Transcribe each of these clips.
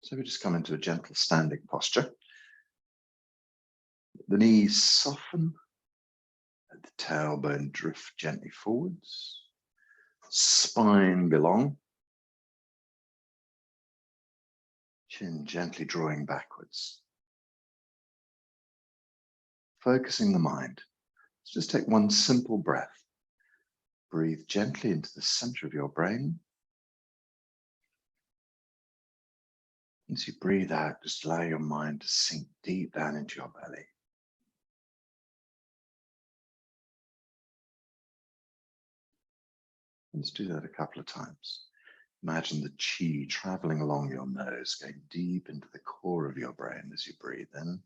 So we just come into a gentle standing posture. The knees soften, the tailbone drift gently forwards, spine belong, chin gently drawing backwards. Focusing the mind. Let's just take one simple breath. Breathe gently into the center of your brain. As you breathe out, just allow your mind to sink deep down into your belly. Let's do that a couple of times. Imagine the qi traveling along your nose, going deep into the core of your brain as you breathe in.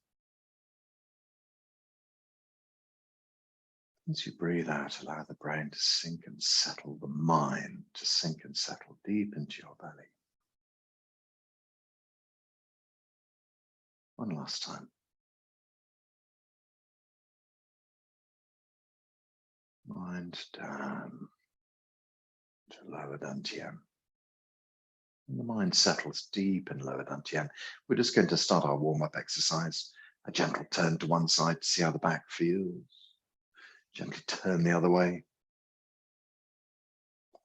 As you breathe out, allow the brain to sink and settle, the mind to sink and settle deep into your belly. One last time. Mind down to lower dantian. And the mind settles deep in lower dantian. We're just going to start our warm-up exercise. A gentle turn to one side to see how the back feels. Gently turn the other way.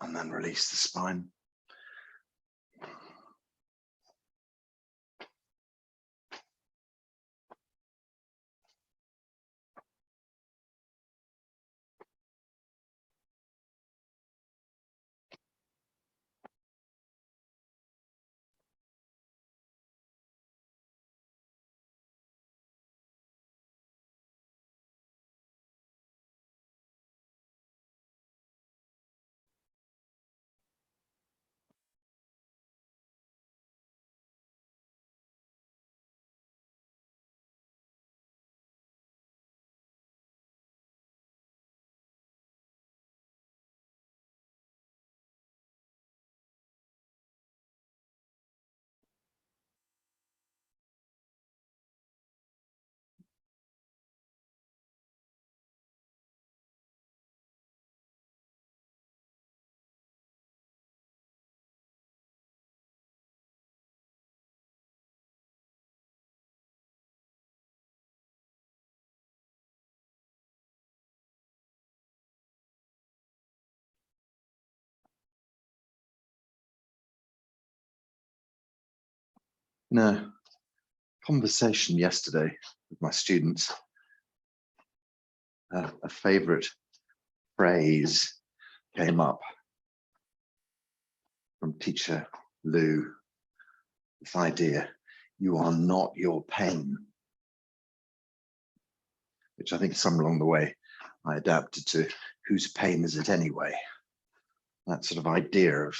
And then release the spine. In a conversation yesterday with my students, a favorite phrase came up from teacher Lou. This idea, you are not your pain, which I think somewhere along the way I adapted to whose pain is it anyway? That sort of idea of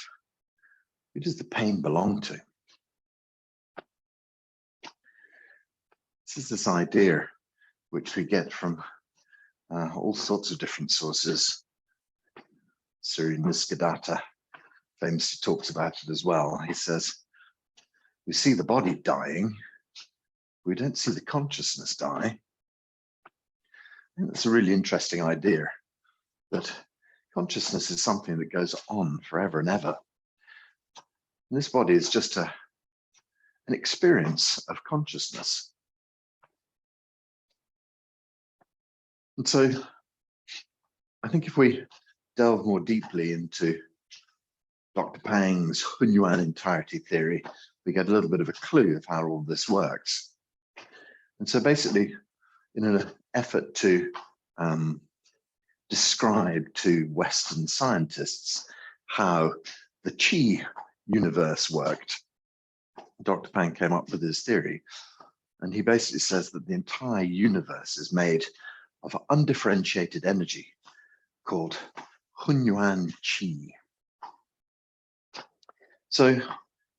who does the pain belong to? This is this idea which we get from all sorts of different sources. Sri Nisargadatta famously talks about it as well. He says, we see the body dying, we don't see the consciousness die. I think that's a really interesting idea, that consciousness is something that goes on forever and ever. And this body is just an experience of consciousness. And so I think if we delve more deeply into Dr. Pang's Hun Yuan entirety theory, we get a little bit of a clue of how all this works. And so basically, in an effort to describe to Western scientists how the Qi universe worked, Dr. Pang came up with his theory. And he basically says that the entire universe is made of undifferentiated energy called Hun Yuan Qi. So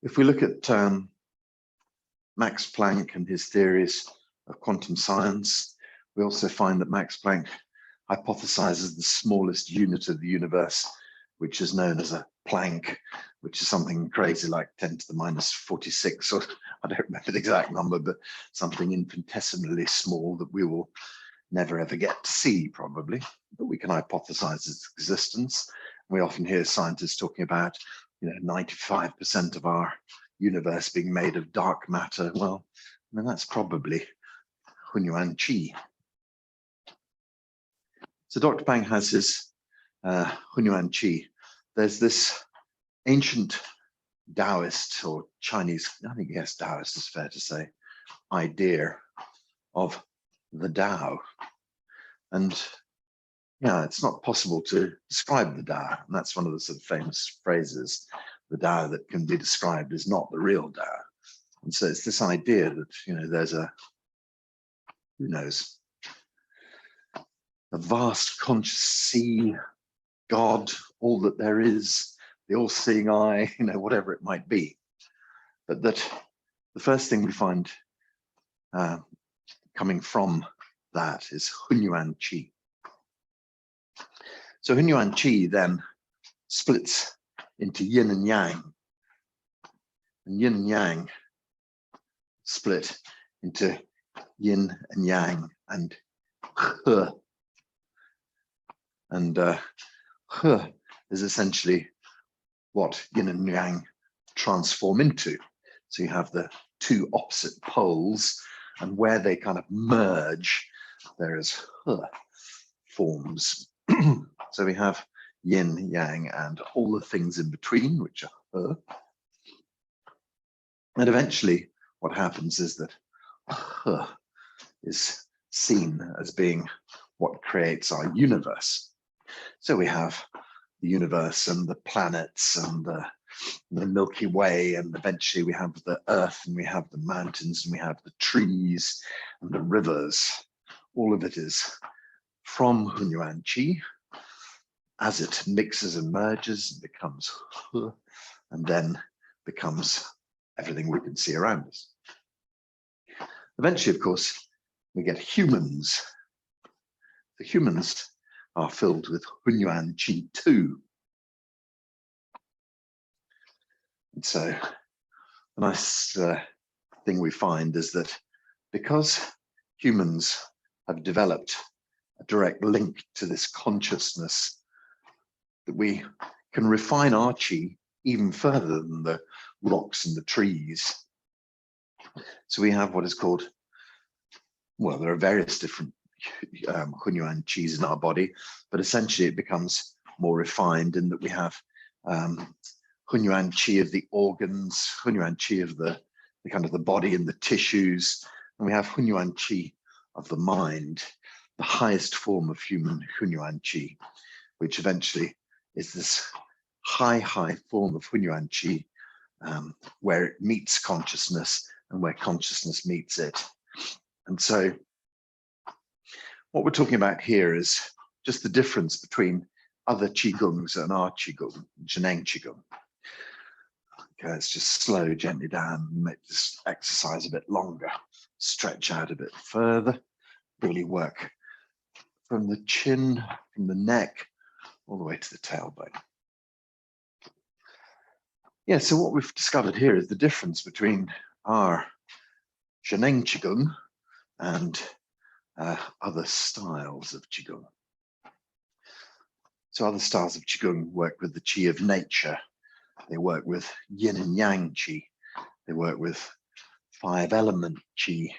if we look at Max Planck and his theories of quantum science, we also find that Max Planck hypothesizes the smallest unit of the universe, which is known as a Planck, which is something crazy like 10 to the minus 46, or I don't remember the exact number, but something infinitesimally small that we will never ever get to see probably, but we can hypothesize its existence. We often hear scientists talking about, 95% of our universe being made of dark matter. Well, I mean, that's probably Hun Yuan Qi. So Dr. Pang has his Hun Yuan Qi. There's this ancient Taoist or Chinese, I think yes, Taoist is fair to say, idea of the Tao. And yeah, it's not possible to describe the Tao. And that's one of the sort of famous phrases, the Tao that can be described is not the real Tao. And so it's this idea that, you know, there's a, who knows, a vast conscious sea, God, all that there is, the all-seeing eye, you know, whatever it might be. But that the first thing we find coming from that is Hun Yuan Qi. So Hun Yuan Qi then splits into yin and yang, and yin and yang split into yin and yang and he. And he is essentially what yin and yang transform into. So you have the two opposite poles, and where they kind of merge, there is he forms. So we have yin, yang, and all the things in between, which are he. And eventually what happens is that he is seen as being what creates our universe. So we have the universe and the planets and the Milky Way, and eventually we have the earth, and we have the mountains, and we have the trees and the rivers. All of it is from Hun Yuan Qi. As it mixes and merges, it becomes he, and then becomes everything we can see around us. Eventually, of course, we get humans. The humans are filled with Hun Yuan Qi too. And so the nice thing we find is that because humans have developed a direct link to this consciousness, that we can refine our qi even further than the rocks and the trees. So we have what is called, well, there are various different Hun Yuan Qis in our body, but essentially it becomes more refined in that we have Hun Yuan Qi of the organs, Hun Yuan Qi of the kind of the body and the tissues, and we have Hun Yuan Qi of the mind, the highest form of human Hun Yuan Qi, which eventually is this high form of Hun Yuan Qi, where it meets consciousness and where consciousness meets it. And so what we're talking about here is just the difference between other Qigongs and our Qigong, Zheneng Qigong. Okay, let's just slow gently down and make this exercise a bit longer, stretch out a bit further, really work from the chin, from the neck, all the way to the tailbone. Yeah, so what we've discovered here is the difference between our Zheneng Qigong and other styles of Qigong. So other styles of Qigong work with the Qi of nature. They work with yin and yang Qi. They work with 5-element Qi.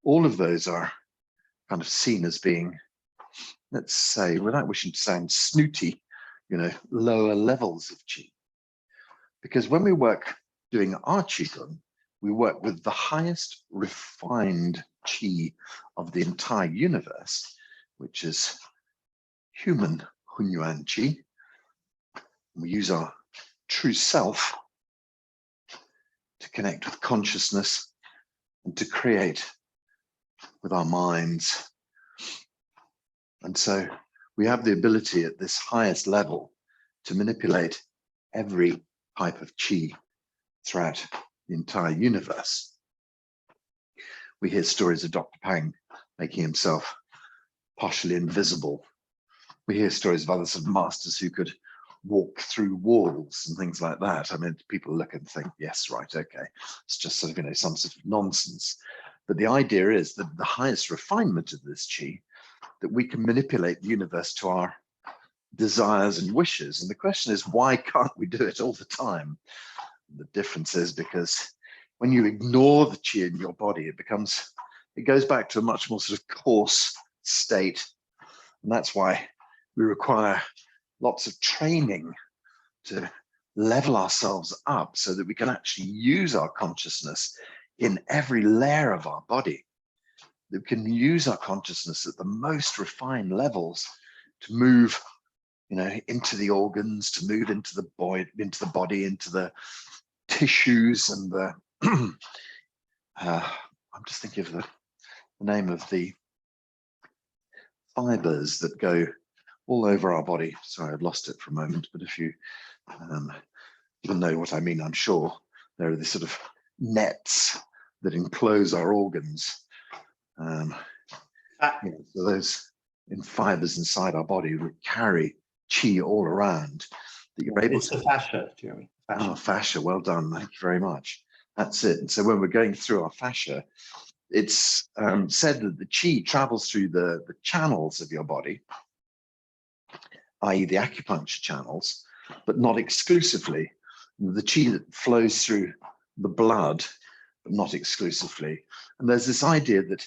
All of those are kind of seen as being, let's say, without wishing to sound snooty, you know, lower levels of Qi. Because when we work doing our Qigong, we work with the highest refined Qi of the entire universe, which is human Hun Yuan Qi. We use our true self to connect with consciousness and to create with our minds. And so we have the ability at this highest level to manipulate every type of Qi throughout the entire universe. We hear stories of Dr. Pang making himself partially invisible. We hear stories of other sort of masters who could walk through walls and things like that. I mean, people look and think, yes, right, okay. It's just sort of, you know, some sort of nonsense. But the idea is that the highest refinement of this Qi, that we can manipulate the universe to our desires and wishes. And the question is, why can't we do it all the time? The difference is because when you ignore the qi in your body, it goes back to a much more sort of coarse state. And that's why we require lots of training to level ourselves up so that we can actually use our consciousness in every layer of our body. That we can use our consciousness at the most refined levels to move, into the organs, to move into the body, into the tissues, and the I'm just thinking of the name of the fibers that go all over our body. Sorry, I've lost it for a moment, but if you even know what I mean, I'm sure there are these sort of nets that enclose our organs. So those in fibers inside our body would carry qi all around. That you're able it's to. The fascia, Jeremy. Fascia. Oh, fascia. Well done. Thank you very much. That's it. And so when we're going through our fascia, it's said that the qi travels through the channels of your body, i.e. the acupuncture channels, but not exclusively. The qi that flows through the blood, but not exclusively. And there's this idea that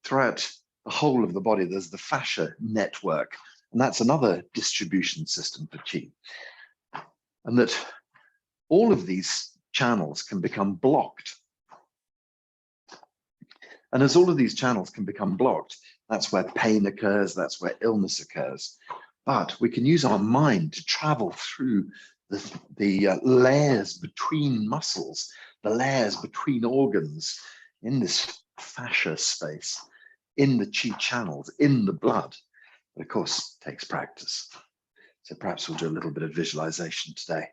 throughout the whole of the body, there's the fascia network, and that's another distribution system for qi. And that all of these channels can become blocked. And as all of these channels can become blocked, that's where pain occurs, that's where illness occurs. But we can use our mind to travel through the layers between muscles, the layers between organs, in this fascia space, in the qi channels, in the blood. But of course, it takes practice. So perhaps we'll do a little bit of visualization today.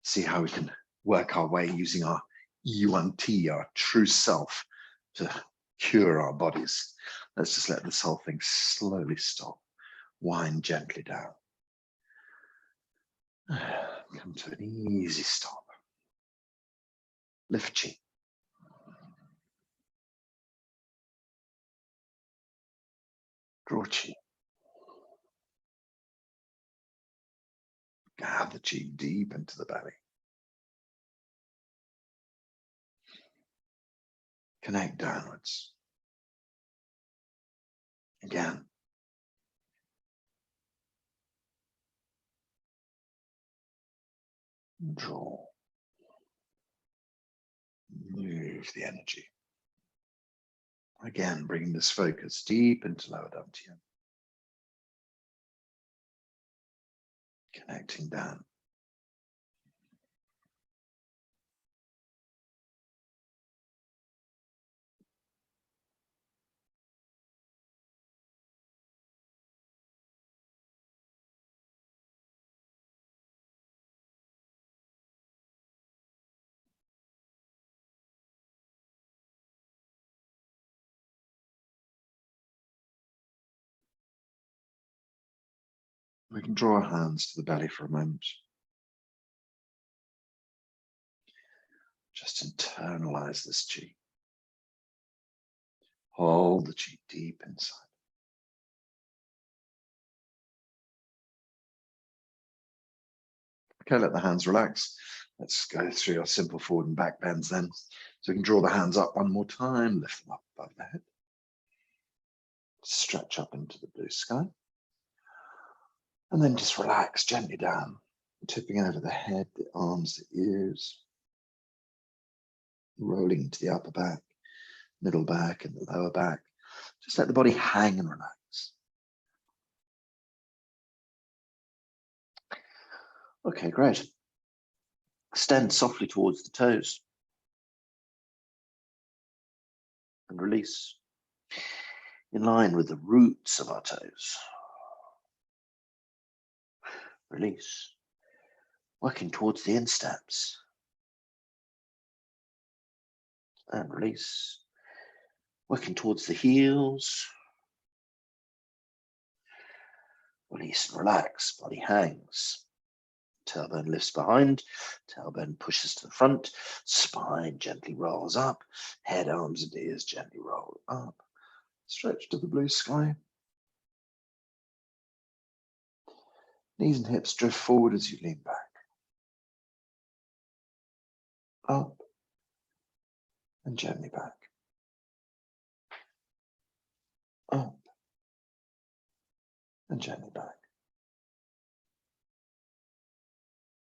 See how we can work our way using our Yuan Qi, our true self, to cure our bodies. Let's just let this whole thing slowly stop. Wind gently down. Come to an easy stop. Lift qi. Draw qi. Gather qi deep into the belly. Connect downwards. Again. Draw. Move the energy. Again, bringing this focus deep into lower dantian. Connecting down. We can draw our hands to the belly for a moment. Just internalize this qi. Hold the qi deep inside. Okay, let the hands relax. Let's go through our simple forward and back bends then. So we can draw the hands up one more time, lift them up above the head. Stretch up into the blue sky. And then just relax gently down, tipping over the head, the arms, the ears, rolling into the upper back, middle back, and the lower back. Just let the body hang and relax. Okay, great. Extend softly towards the toes. And release in line with the roots of our toes. Release, working towards the insteps. And release, working towards the heels. Release and relax, body hangs. Tailbone lifts behind, tailbone pushes to the front, spine gently rolls up, head, arms, and ears gently roll up. Stretch to the blue sky. Knees and hips drift forward as you lean back. up, and gently back. Up, and gently back.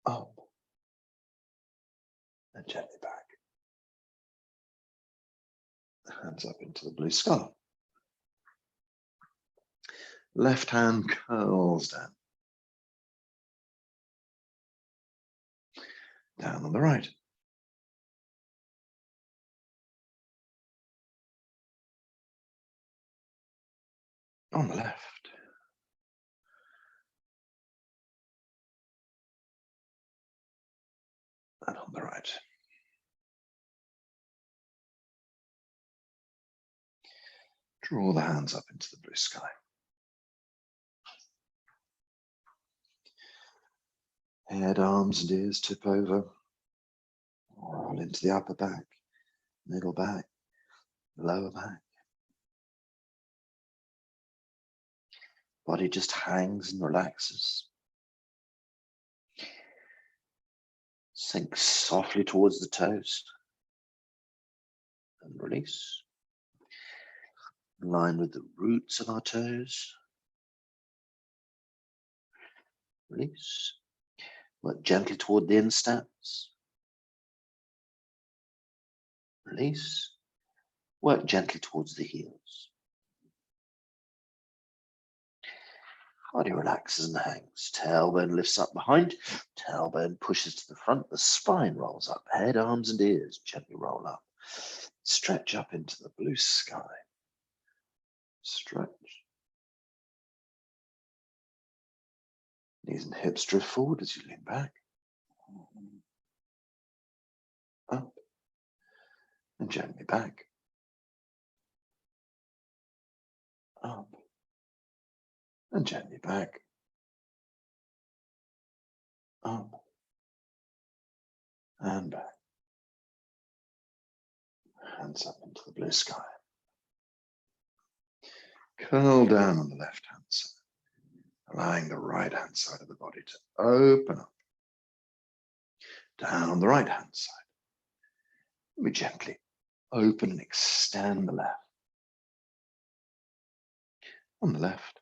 Up, and gently back. Hands up into the blue sky. Left hand curls down. Down on the right. On the left. And on the right. Draw the hands up into the blue sky. Head, arms and ears tip over. Roll into the upper back, middle back, lower back. Body just hangs and relaxes. Sink softly towards the toes. And release. In line with the roots of our toes. Release. Work gently toward the insteps. Release. Work gently towards the heels. Body relaxes and hangs. Tailbone lifts up behind. Tailbone pushes to the front. The spine rolls up. Head, arms and ears gently roll up. Stretch up into the blue sky. Stretch. Knees and hips drift forward as you lean back. Up. And gently back. Up. And gently back. Up. And back. Hands up into the blue sky. Curl down on the left hand side, allowing the right hand side of the body to open up. Down on the right hand side. We gently open and extend the left. On the left.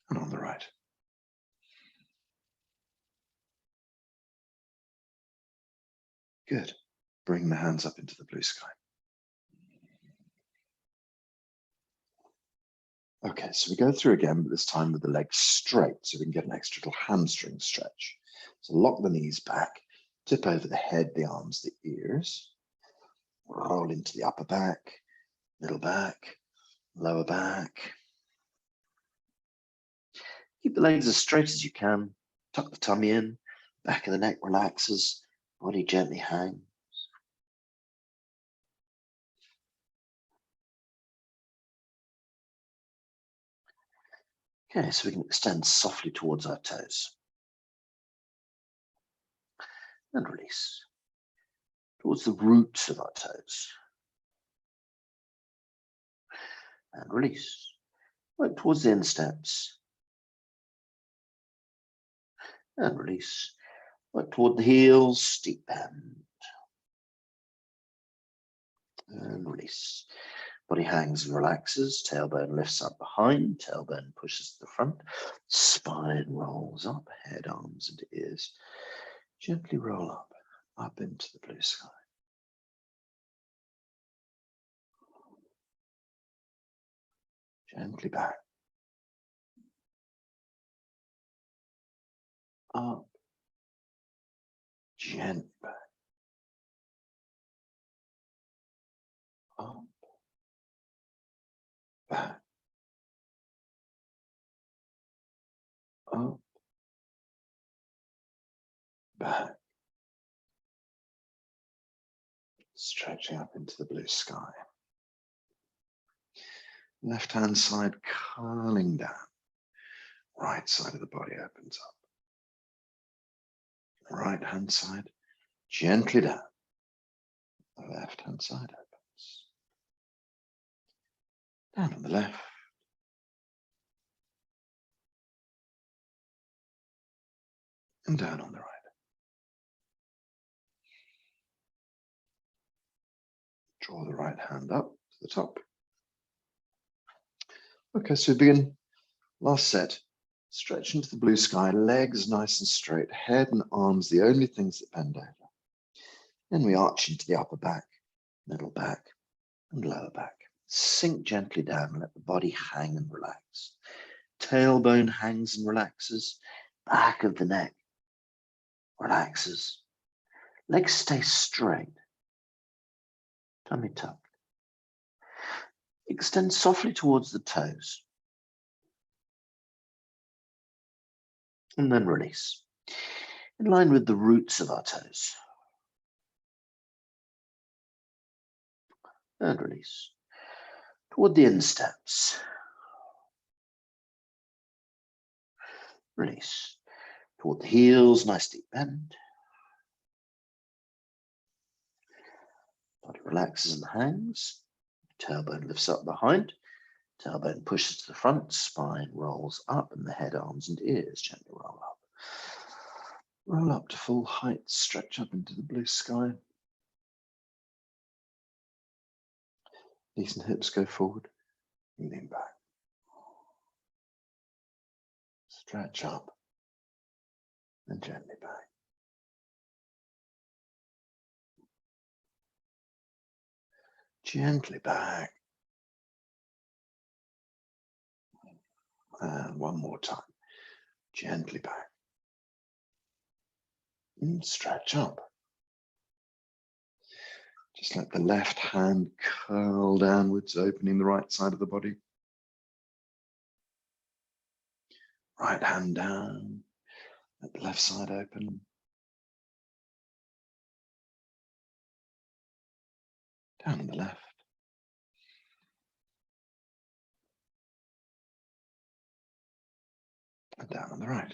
And on the right. Good. Bring the hands up into the blue sky. Okay, so we go through again, but this time with the legs straight, so we can get an extra little hamstring stretch. So lock the knees back, tip over the head, the arms, the ears. Roll into the upper back, middle back, lower back. Keep the legs as straight as you can. Tuck the tummy in, back of the neck relaxes, body gently hangs. Okay, so we can extend softly towards our toes. And release. Towards the roots of our toes. And release. Work towards the insteps. And release. Work toward the heels, steep bend. And release. Body hangs and relaxes, tailbone lifts up behind, tailbone pushes to the front, spine rolls up, head, arms and ears. Gently roll up into the blue sky. Gently back. Up. Gently back. Up. Back. Up. Back. Stretching up into the blue sky. Left hand side curling down. Right side of the body opens up. Right hand side gently down. The left hand side opens. Down on the left. and down on the right. Draw the right hand up to the top. Okay, so we begin. Last set. Stretch into the blue sky, legs nice and straight, head and arms the only things that bend over. Then we arch into the upper back, middle back, and lower back. Sink gently down and let the body hang and relax. Tailbone hangs and relaxes. Back of the neck relaxes. Legs stay straight. Tummy tucked. Extend softly towards the toes. And then release. In line with the roots of our toes. And release. Toward the insteps. Release. Toward the heels, nice deep bend. Body relaxes and hangs. Tailbone lifts up behind. Tailbone pushes to the front. Spine rolls up and the head, arms and ears gently roll up. Roll up to full height. Stretch up into the blue sky. Knees and hips go forward. Lean back. Stretch up and gently back. Gently back. And one more time. Gently back. And stretch up. Just let the left hand curl downwards, opening the right side of the body. Right hand down. Let the left side open. Down on the left. And down on the right.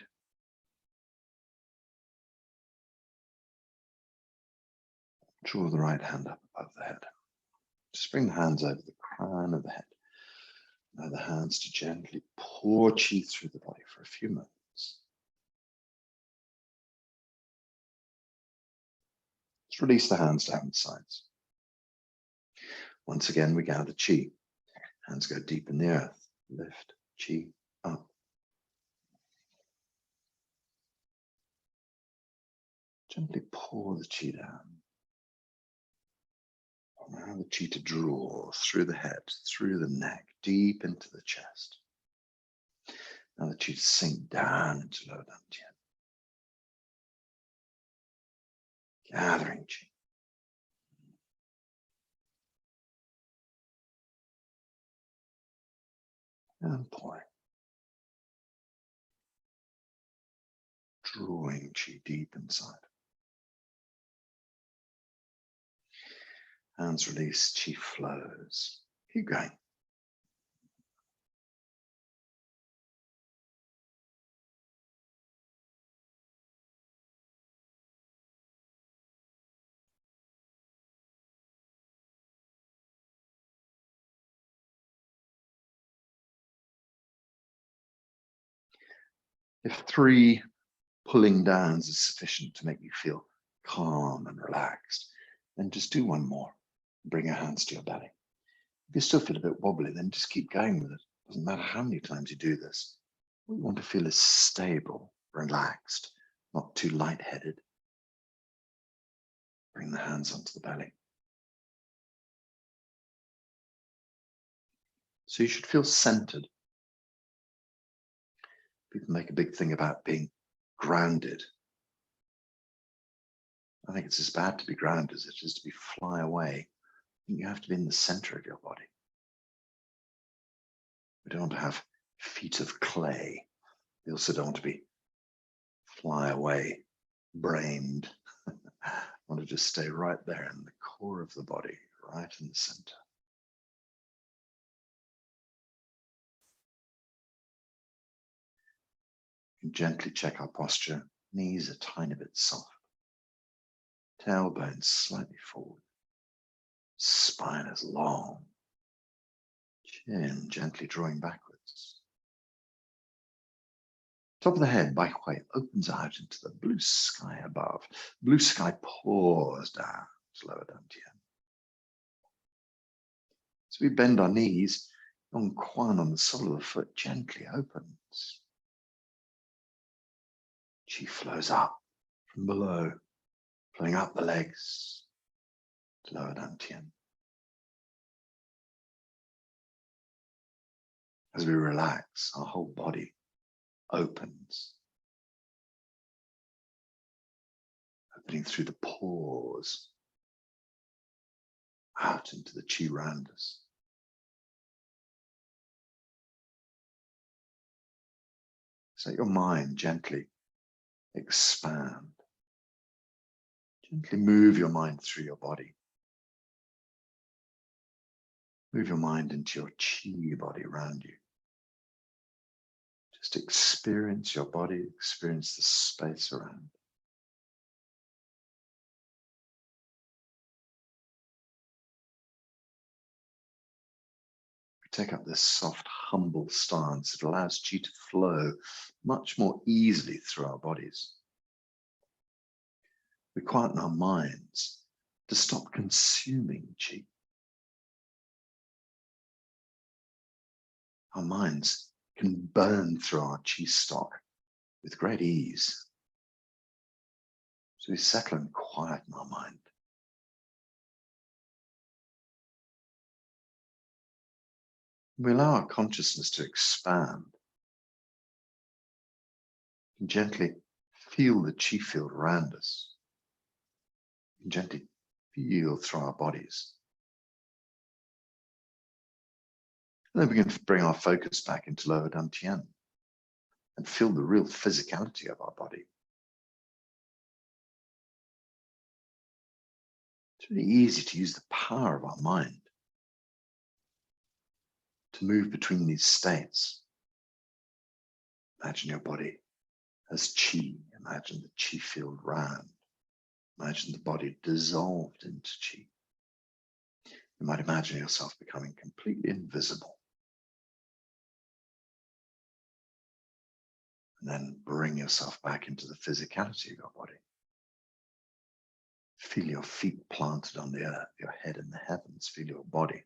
Draw the right hand up above the head. Just bring the hands over the crown of the head. Allow the hands to gently pour chi through the body for a few moments. Just release the hands down the sides. Once again, we gather chi. Hands go deep in the earth. Lift chi up. Gently pour the chi down. Allow the chi to draw through the head, through the neck, deep into the chest. Now the chi to sink down into lower dantian. Gathering chi. And pouring. Drawing chi deep inside. Hands release, chi flows. Keep going. If 3 pulling downs is sufficient to make you feel calm and relaxed, then just do one more. Bring your hands to your belly. If you still feel a bit wobbly, then just keep going with it. Doesn't matter how many times you do this. What you want to feel is stable, relaxed, not too lightheaded. Bring the hands onto the belly. So you should feel centered. People make a big thing about being grounded. I think it's as bad to be grounded as it is to be fly away. I think you have to be in the center of your body. We don't want to have feet of clay. We also don't want to be fly away, brained. I want to just stay right there in the core of the body, right in the center. You can gently check our posture. Knees a tiny bit soft. Tailbone slightly forward. Spine is long. Chin gently drawing backwards. Top of the head, Bai Hui opens out into the blue sky above. Blue sky pours down to lower dantian. As we bend our knees, Yong Quan on the sole of the foot gently opens. Qi flows up from below, flowing up the legs to lower dantian. As we relax, our whole body opens, opening through the pores out into the Qi around us. So let your mind gently expand. Gently move your mind through your body. Move your mind into your Qi body around you. Just experience your body, experience the space around. We take up this soft, humble stance. It allows Qi to flow much more easily through our bodies. We quieten our minds to stop consuming Qi. Our minds can burn through our Qi stock with great ease. So we settle and quieten our mind. We allow our consciousness to expand and gently feel the Qi field around us. And gently feel through our bodies. And then we can bring our focus back into lower dantian and feel the real physicality of our body. It's really easy to use the power of our mind to move between these states. Imagine your body as Qi. Imagine the Qi field round. Imagine the body dissolved into Qi. You might imagine yourself becoming completely invisible. And then bring yourself back into the physicality of your body. Feel your feet planted on the earth, your head in the heavens. Feel your body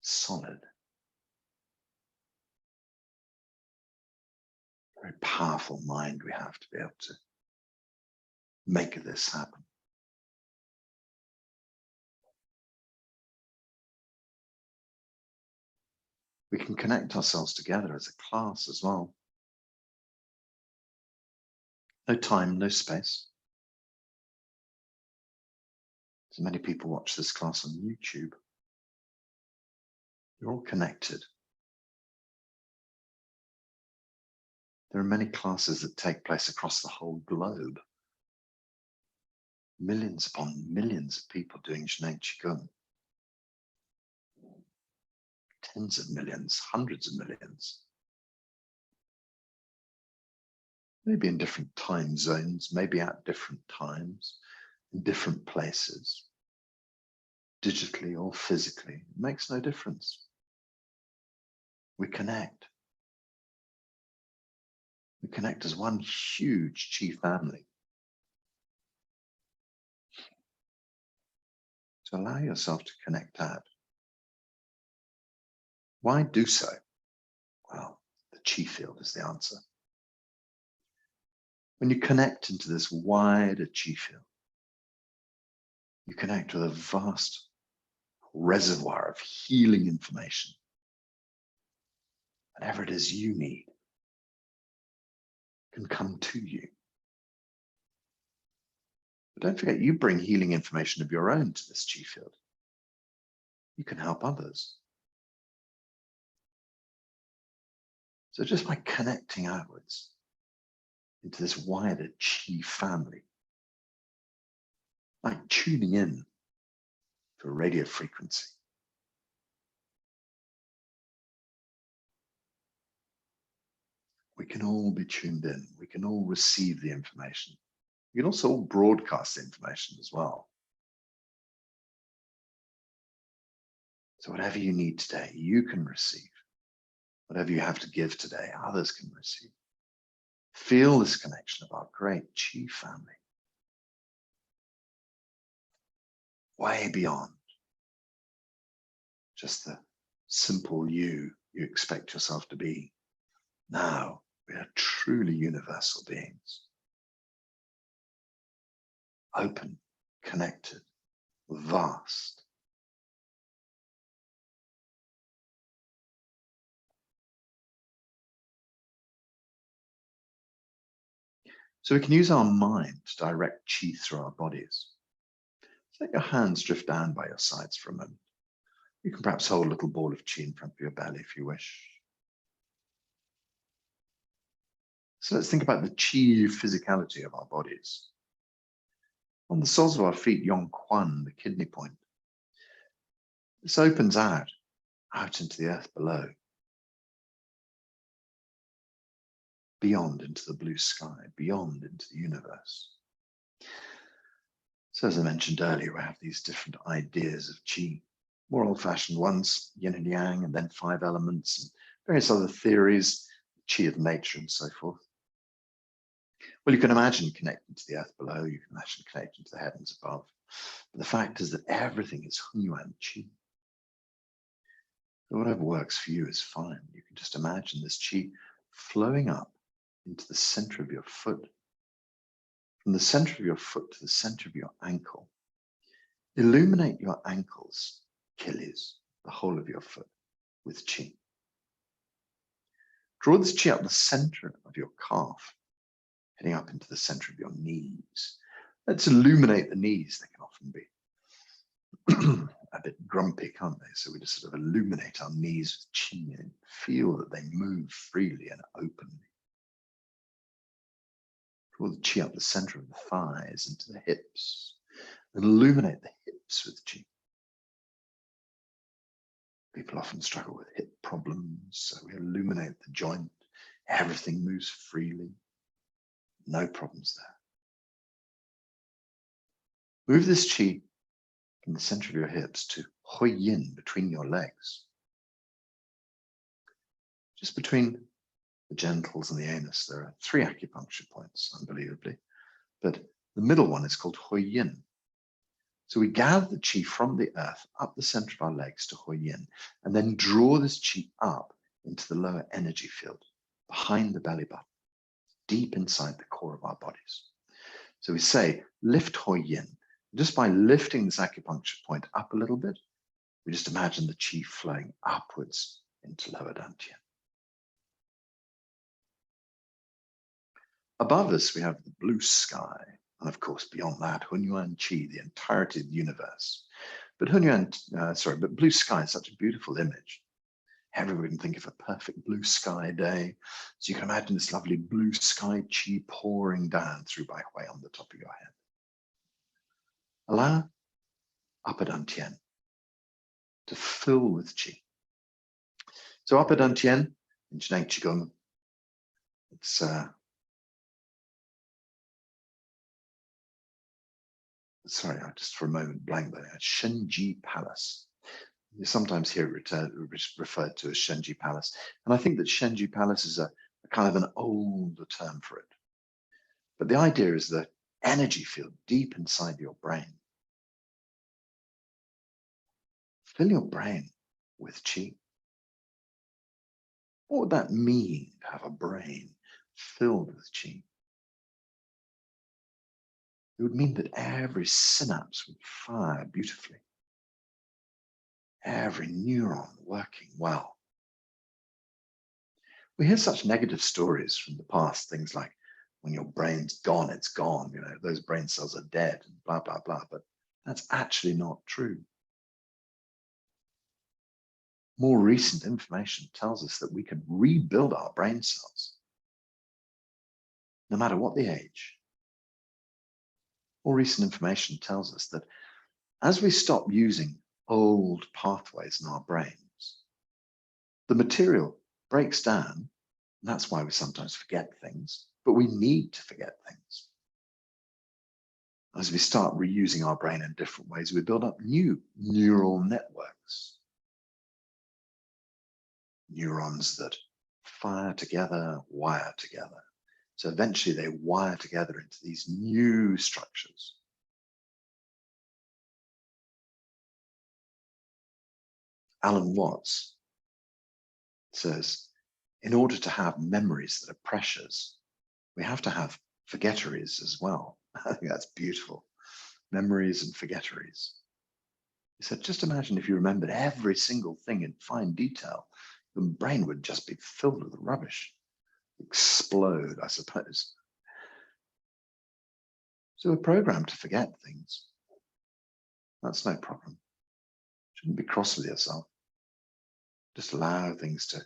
solid. Very powerful mind we have to be able to make this happen. We can connect ourselves together as a class as well. No time, no space. So many people watch this class on YouTube. You're all connected. There are many classes that take place across the whole globe. Millions upon millions of people doing Zheneng Qigong. Tens of millions, hundreds of millions. Maybe in different time zones, maybe at different times, in different places, digitally or physically. It makes no difference. We connect. We connect as one huge Qi family. So allow yourself to connect out. Why do so? Well, the Qi field is the answer. When you connect into this wider Qi field, you connect with a vast reservoir of healing information. Whatever it is you need can come to you. But don't forget, you bring healing information of your own to this Qi field. You can help others. So just by connecting outwards into this wider Qi family, like tuning in to a radio frequency, we can all be tuned in. We can all receive the information. We can also all broadcast the information as well. So whatever you need today, you can receive. Whatever you have to give today, others can receive. Feel this connection of our great Qi family. Way beyond just the simple you expect yourself to be. Now we are truly universal beings. Open, connected, vast. So we can use our mind to direct Qi through our bodies. Let your hands drift down by your sides for a moment. You can perhaps hold a little ball of Qi in front of your belly if you wish. So let's think about the Qi physicality of our bodies. On the soles of our feet, Yong Quan, the kidney point. This opens out into the earth below, beyond into the blue sky, beyond into the universe. So as I mentioned earlier, we have these different ideas of Qi, more old-fashioned ones, yin and yang, and then 5 elements, and various other theories, Qi of nature and so forth. Well, you can imagine connecting to the earth below, you can imagine connecting to the heavens above. But the fact is that everything is Hun Yuan Qi. So whatever works for you is fine. You can just imagine this Qi flowing up into the center of your foot. From the center of your foot to the center of your ankle. Illuminate your ankles, Achilles, the whole of your foot, with Qi. Draw this Qi up the center of your calf, heading up into the center of your knees. Let's illuminate the knees. They can often be a bit grumpy, can't they? So we just sort of illuminate our knees with Qi and feel that they move freely and openly. Draw the Qi up the center of the thighs into the hips and illuminate the hips with Qi. People often struggle with hip problems, so we illuminate the joint. Everything moves freely. No problems there. Move this Qi from the center of your hips to Hui Yin, between your legs. Just between the genitals and the anus, there are 3 acupuncture points, unbelievably. But the middle one is called Hui Yin. So we gather the Qi from the earth up the center of our legs to Hui Yin, and then draw this Qi up into the lower energy field, behind the belly button, deep inside the core of our bodies. So we say, lift Hui Yin. Just by lifting this acupuncture point up a little bit, we just imagine the Qi flowing upwards into lower Dantian. Above us, we have the blue sky. And of course, beyond that, Hun Yuan Qi, the entirety of the universe. But but blue sky is such a beautiful image. Everyone can think of a perfect blue sky day. So you can imagine this lovely blue sky Qi pouring down through Bai Hui on the top of your head. Allow upper Dantian to fill with Qi. So upper Dantian, in Chinese Qigong, it's sorry, I just for a moment blanked there. Shenji Palace. You sometimes hear it referred to as Shenji Palace. And I think that Shenji Palace is a kind of an older term for it. But the idea is the energy field deep inside your brain. Fill your brain with Qi. What would that mean to have a brain filled with Qi? It would mean that every synapse would fire beautifully. Every neuron working well. We hear such negative stories from the past, things like, when your brain's gone, it's gone, you know, those brain cells are dead, and blah, blah, blah, but that's actually not true. More recent information tells us that we can rebuild our brain cells, no matter what the age. More recent information tells us that as we stop using old pathways in our brains, the material breaks down, and that's why we sometimes forget things, but we need to forget things. As we start reusing our brain in different ways, we build up new neural networks. Neurons that fire together, wire together, So eventually they wire together into these new structures. Alan Watts says, in order to have memories that are precious, we have to have forgetteries as well. I think that's beautiful. Memories and forgetteries. He said, just imagine if you remembered every single thing in fine detail, the brain would just be filled with rubbish. Explode, I suppose. So we're programmed to forget things. That's no problem. Shouldn't be cross with yourself. Just allow things to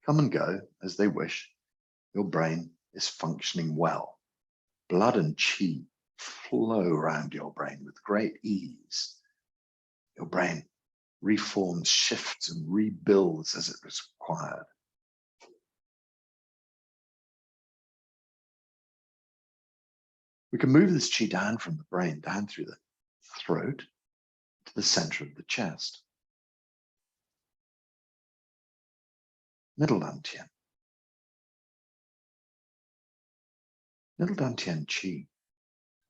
come and go as they wish. Your brain is functioning well. Blood and qi flow around your brain with great ease. Your brain reforms, shifts, and rebuilds as it is required. We can move this qi down from the brain, down through the throat to the center of the chest. Middle dantian. Middle dantian qi,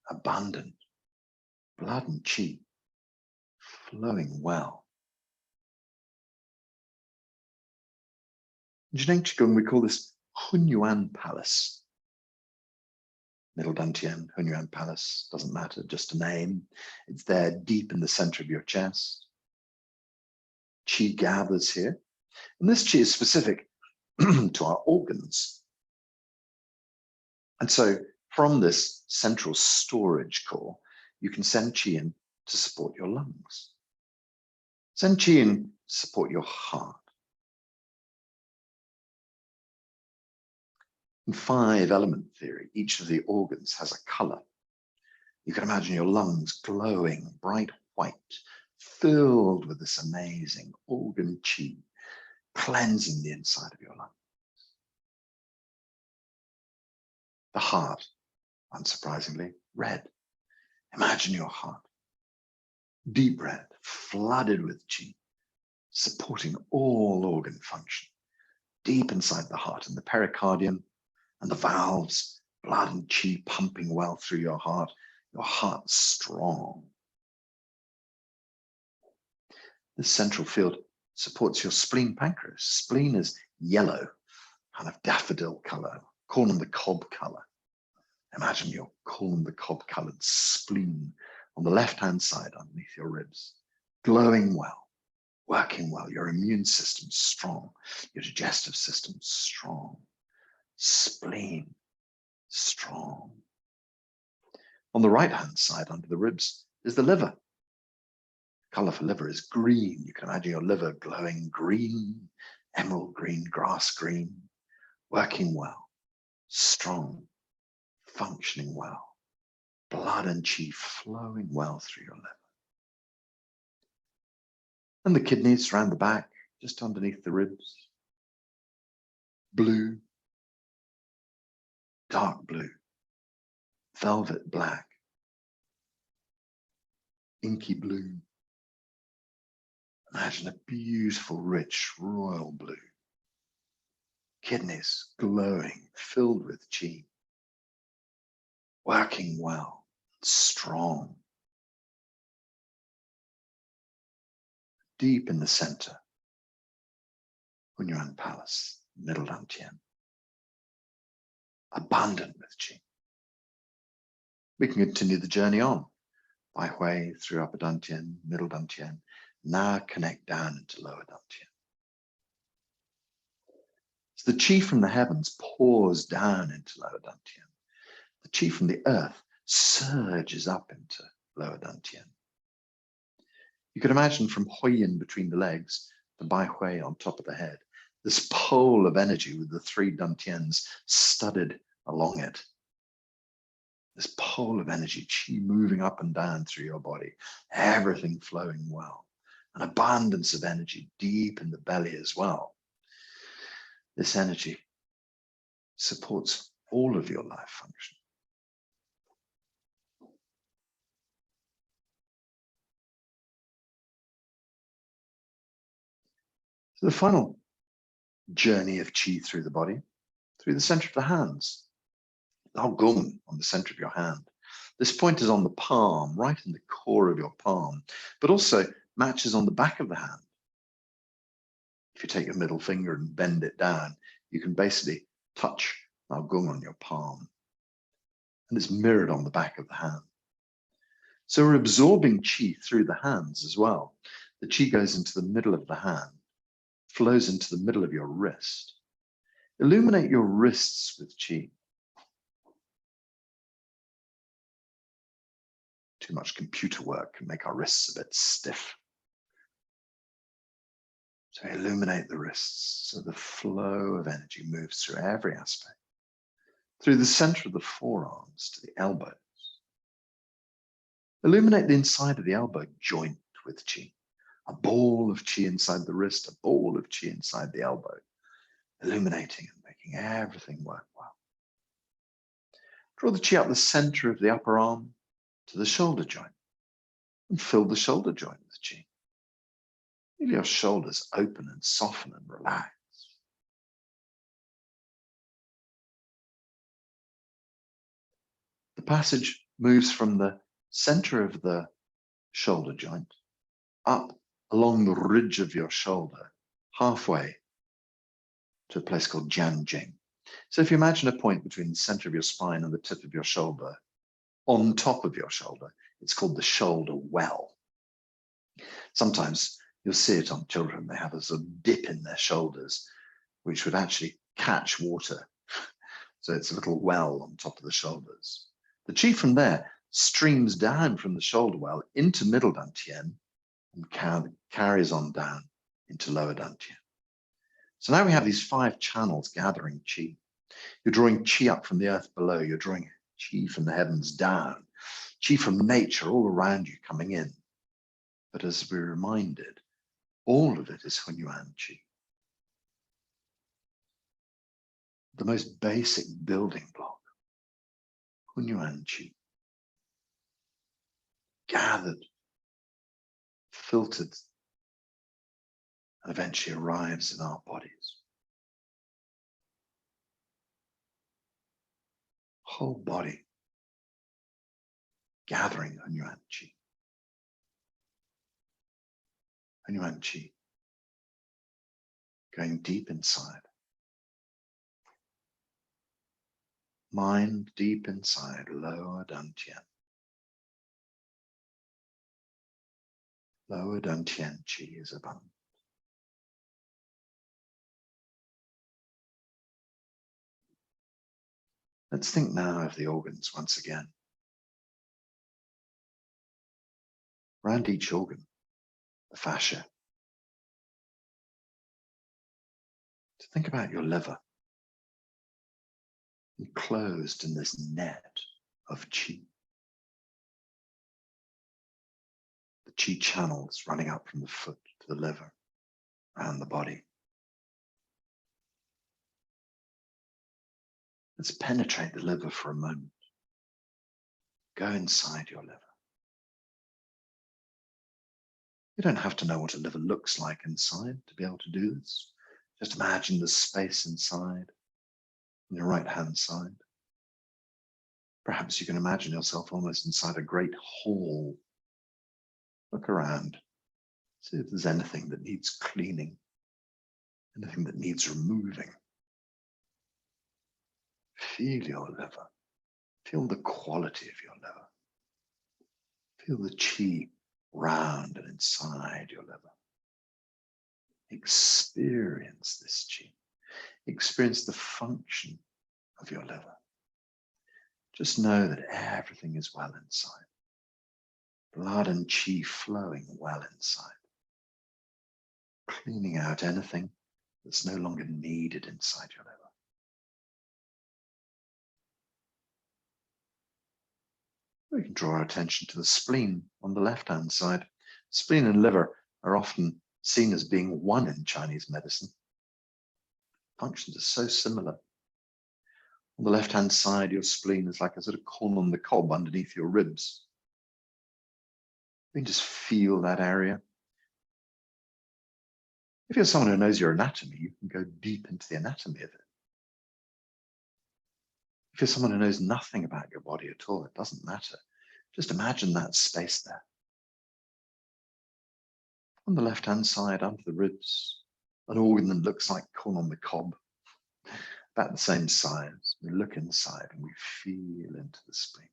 abundant, blood and qi flowing well. In Jnang Qigong, we call this Hun Yuan Palace. Middle dantian, Hun Yuan Palace, doesn't matter, just a name. It's there deep in the center of your chest. Qi gathers here. And this qi is specific to our organs. And so from this central storage core, you can send qi in to support your lungs. Send qi in to support your heart. In 5-element theory, each of the organs has a color. You can imagine your lungs glowing bright white, filled with this amazing organ qi, cleansing the inside of your lungs. The heart, unsurprisingly, red. Imagine your heart, deep red, flooded with qi, supporting all organ function. Deep inside the heart, in the pericardium and the valves, blood and qi pumping well through your heart strong. This central field supports your spleen pancreas. Spleen is yellow, kind of daffodil color, corn on the cob color. Imagine your corn on the cob colored spleen on the left-hand side underneath your ribs, glowing well, working well. Your immune system strong, your digestive system strong, spleen strong. On the right-hand side under the ribs is the liver. Color for liver is green. You can imagine your liver glowing green, emerald green, grass green, working well, strong, functioning well, blood and qi flowing well through your liver. And the kidneys around the back, just underneath the ribs. Blue, dark blue, velvet black, inky blue. Imagine a beautiful, rich, royal blue. Kidneys glowing, filled with qi, working well, strong. Deep in the center, Hun Yuan Palace, middle dantian, abundant with qi. We can continue the journey on, Bai Hui through upper dantian, middle dantian, now connect down into lower dantian. So the qi from the heavens pours down into lower dantian. The qi from the earth surges up into lower dantian. You can imagine from Huiyin between the legs to Bai Hui on top of the head, this pole of energy with the 3 dantians studded along it. This pole of energy, qi moving up and down through your body, everything flowing well. An abundance of energy deep in the belly as well. This energy supports all of your life function. So the final journey of qi through the body, through the center of the hands. Lao Gong on the center of your hand. This point is on the palm, right in the core of your palm, but also matches on the back of the hand. If you take your middle finger and bend it down, you can basically touch Lao Gong on your palm. And it's mirrored on the back of the hand. So we're absorbing qi through the hands as well. The qi goes into the middle of the hand, flows into the middle of your wrist. Illuminate your wrists with qi. Too much computer work can make our wrists a bit stiff. So illuminate the wrists so the flow of energy moves through every aspect, through the center of the forearms to the elbows. Illuminate the inside of the elbow joint with qi. A ball of qi inside the wrist, a ball of qi inside the elbow, illuminating and making everything work well. Draw the qi up the center of the upper arm to the shoulder joint and fill the shoulder joint with qi. Feel your shoulders open and soften and relax. The passage moves from the center of the shoulder joint up along the ridge of your shoulder, halfway to a place called Jianjing. So if you imagine a point between the center of your spine and the tip of your shoulder, on top of your shoulder, it's called the shoulder well. Sometimes you'll see it on children. They have a sort of dip in their shoulders, which would actually catch water. So it's a little well on top of the shoulders. The qi from there streams down from the shoulder well into middle dantian and carries on down into lower dantian. So now we have these 5 channels gathering qi. You're drawing qi up from the earth below. You're drawing qi from the heavens down. Qi from nature all around you coming in. But as we're reminded, all of it is Hun Yuan Qi. The most basic building block, Hun Yuan Qi. Gathered, filtered, and eventually arrives in our bodies. Whole body gathering Hun Yuan Qi. Hun Yuan Qi going deep inside. Mind deep inside, lower dantian. Lower dantian qi is abundant. Let's think now of the organs once again. Around each organ, the fascia. To think about your liver, enclosed in this net of qi. The qi channels running up from the foot to the liver, around the body. Let's penetrate the liver for a moment. Go inside your liver. You don't have to know what a liver looks like inside to be able to do this. Just imagine the space inside, on your right-hand side. Perhaps you can imagine yourself almost inside a great hall. Look around, see if there's anything that needs cleaning, anything that needs removing. Feel your liver. Feel the quality of your liver. Feel the qi round and inside your liver. Experience this qi. Experience the function of your liver. Just know that everything is well inside. Blood and qi flowing well inside. Cleaning out anything that's no longer needed inside your liver. We can draw our attention to the spleen on the left-hand side. Spleen and liver are often seen as being one in Chinese medicine. Functions are so similar. On the left-hand side, your spleen is like a sort of corn on the cob underneath your ribs. You can just feel that area. If you're someone who knows your anatomy, you can go deep into the anatomy of it. If you're someone who knows nothing about your body at all, it doesn't matter. Just imagine that space there. On the left-hand side, under the ribs, an organ that looks like corn on the cob, about the same size. We look inside and we feel into the spleen.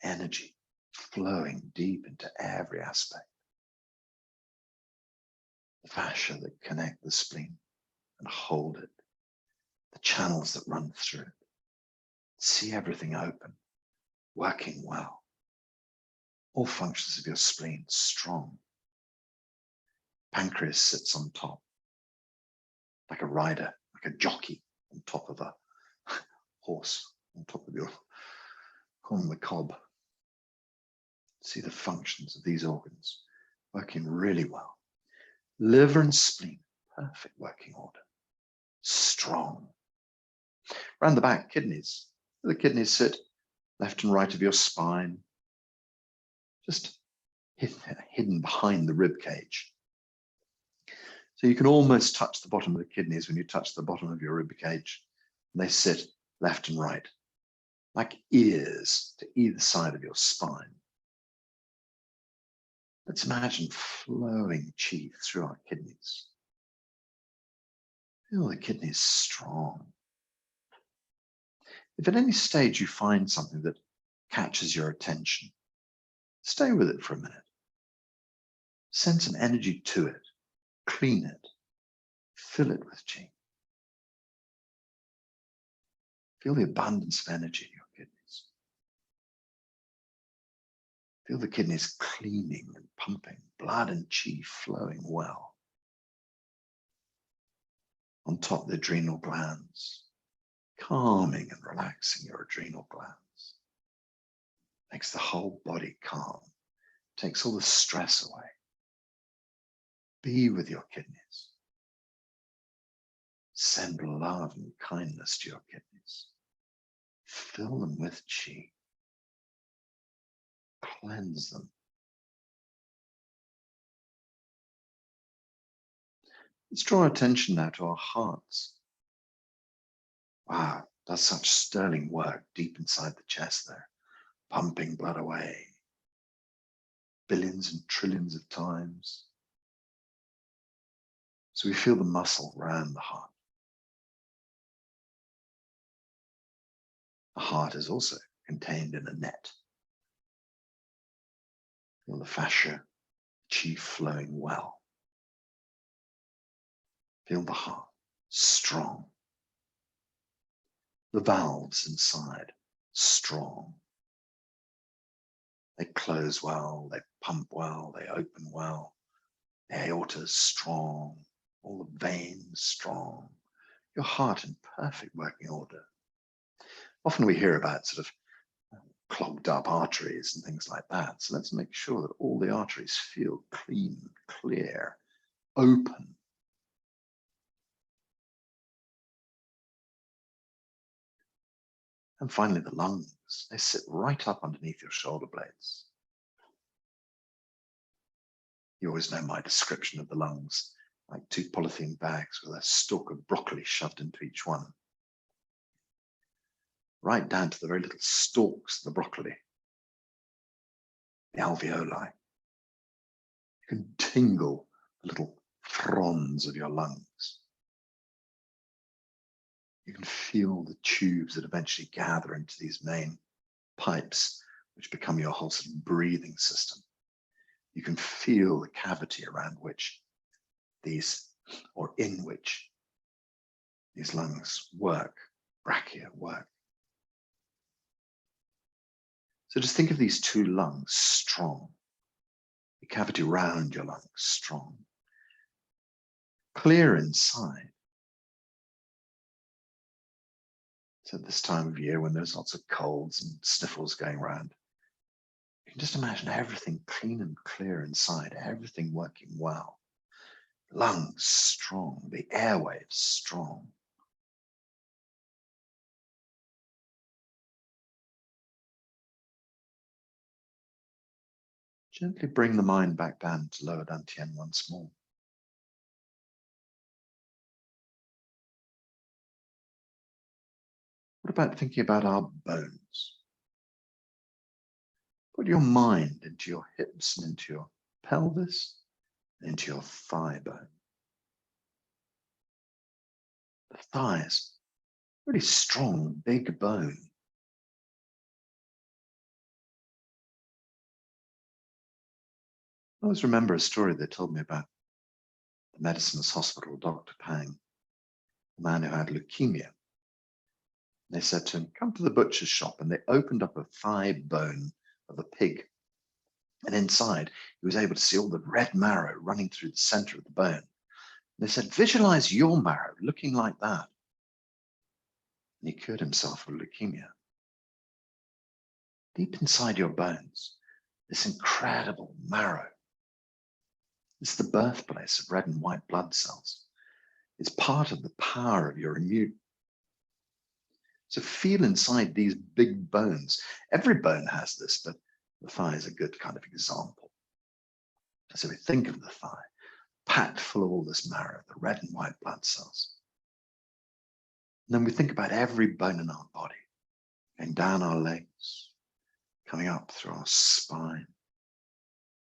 Energy flowing deep into every aspect. The fascia that connect the spleen and hold it. The channels that run through it. See everything open, working well. All functions of your spleen strong. Pancreas sits on top, like a rider, like a jockey on top of a horse, on top of your corn on the cob. See the functions of these organs working really well. Liver and spleen, perfect working order, strong. Round the back, kidneys. The kidneys sit left and right of your spine, just hidden behind the rib cage. So you can almost touch the bottom of the kidneys when you touch the bottom of your rib cage. And they sit left and right, like ears to either side of your spine. Let's imagine flowing qi through our kidneys. Feel the kidneys strong. If at any stage you find something that catches your attention, stay with it for a minute. Send some energy to it, clean it, fill it with qi. Feel the abundance of energy in your kidneys. Feel the kidneys cleaning and pumping, blood and qi flowing well. On top, the adrenal glands, calming and relaxing your adrenal glands. Makes the whole body calm, takes all the stress away. Be with your kidneys. Send love and kindness to your kidneys. Fill them with qi. Cleanse them. Let's draw attention now to our hearts. Wow, does such sterling work deep inside the chest there, pumping blood away. Billions and trillions of times. So we feel the muscle around the heart. The heart is also contained in a net. Feel the fascia, qi flowing well. Feel the heart strong. The valves inside strong. They close well, they pump well, they open well. The aorta is strong, all the veins strong. Your heart in perfect working order. Often we hear about sort of clogged up arteries and things like that. So let's make sure that all the arteries feel clean, clear, open. And finally, the lungs, they sit right up underneath your shoulder blades. You always know my description of the lungs, like 2 polythene bags with a stalk of broccoli shoved into each one. Right down to the very little stalks of the broccoli, the alveoli. You can tingle the little fronds of your lungs. You can feel the tubes that eventually gather into these main pipes, which become your whole sort of breathing system. You can feel the cavity around which these, or in which these lungs work, brachia work. So just think of these 2 lungs strong, the cavity around your lungs strong, clear inside. So at this time of year when there's lots of colds and sniffles going around, you can just imagine everything clean and clear inside, everything working well. Lungs strong, the airwaves strong. Gently bring the mind back down to lower dantian once more. What about thinking about our bones? Put your mind into your hips and into your pelvis, and into your thigh bone. The thigh is a really strong, big bone. I always remember a story they told me about the medicines hospital, Dr. Pang, a man who had leukemia. They said to him, come to the butcher's shop, and they opened up a thigh bone of a pig. And inside, he was able to see all the red marrow running through the center of the bone. And they said, visualize your marrow looking like that. And he cured himself of leukemia. Deep inside your bones, this incredible marrow. It's the birthplace of red and white blood cells. It's part of the power of your immune. So feel inside these big bones. Every bone has this, but the thigh is a good kind of example. So we think of the thigh, packed full of all this marrow, the red and white blood cells. And then we think about every bone in our body, going down our legs, coming up through our spine,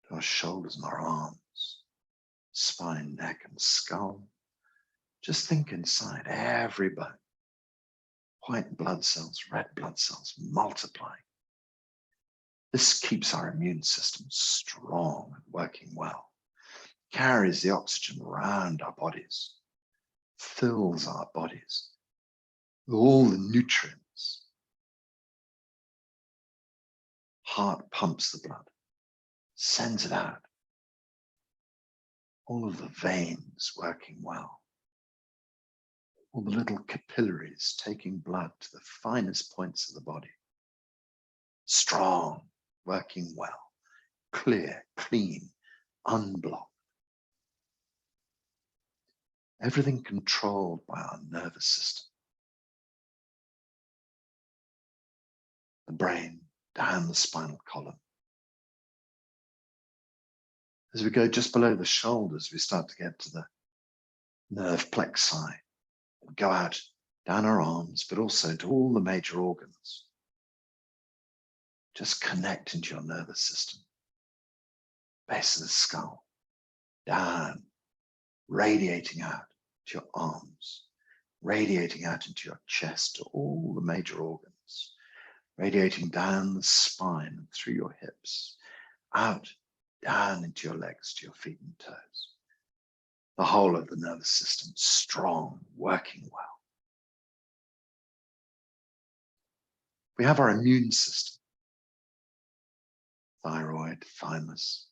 to our shoulders and our arms, spine, neck, and skull. Just think inside every bone. White blood cells, red blood cells multiplying. This keeps our immune system strong and working well, carries the oxygen around our bodies, fills our bodies with all the nutrients. Heart pumps the blood, sends it out. All of the veins working well. All the little capillaries taking blood to the finest points of the body. Strong, working well, clear, clean, unblocked. Everything controlled by our nervous system. The brain down the spinal column. As we go just below the shoulders, we start to get to the nerve plexi. And go out down our arms, but also to all the major organs. Just connect into your nervous system. Base of the skull, down, radiating out to your arms, radiating out into your chest to all the major organs, radiating down the spine and through your hips, out, down into your legs to your feet and toes. The whole of the nervous system strong, working well. We have our immune system. Thyroid, thymus,